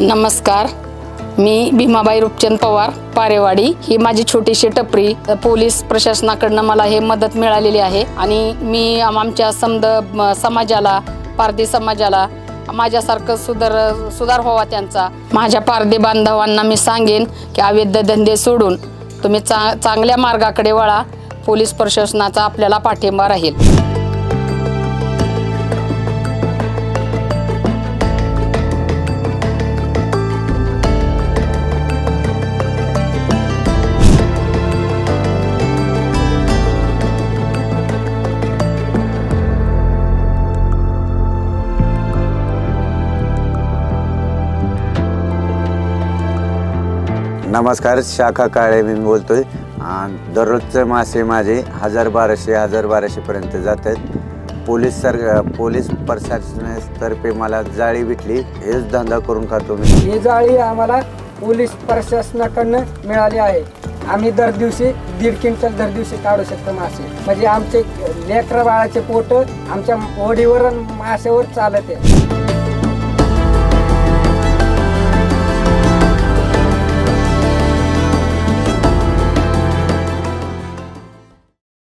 नमस्कार, मी भीमाबाई रूपचंद पवार पारेवाडी। ही माझी छोटीशी टपरी पोलीस प्रशासनाकडून मला हे मदत मिळालेली आहे आणि मी आमच्या समाजाला, पारधी समाजाला माझ्यासारखं सुधार व्हावा त्यांचा। माझ्या पारधी बांधवांना मी सांगेन की अवैध धंदे सोडून तुम्ही चांगल्या मार्गाकडे वळा। पोलीस प्रशासनाचा आपल्याला पाठिंबा राहील। नमस्कार, शाखा काळे मी बोलतोय। दररोजचे मासे माझे 1000-1200 पर्यंत जातात। पोलीस प्रशासनातर्फे मला जाळी भेटली, हेच धंदा करून खातो मी। ही जाळी आम्हाला पोलीस प्रशासनाकडून मिळाली आहे। आम्ही दर दिवशी 1.5 क्विंटल दर दिवशी काढू शकतो मासे। म्हणजे आमचे लेकरं बाळाचे पोट आमच्या ओढीवर माशावर चालत आहे।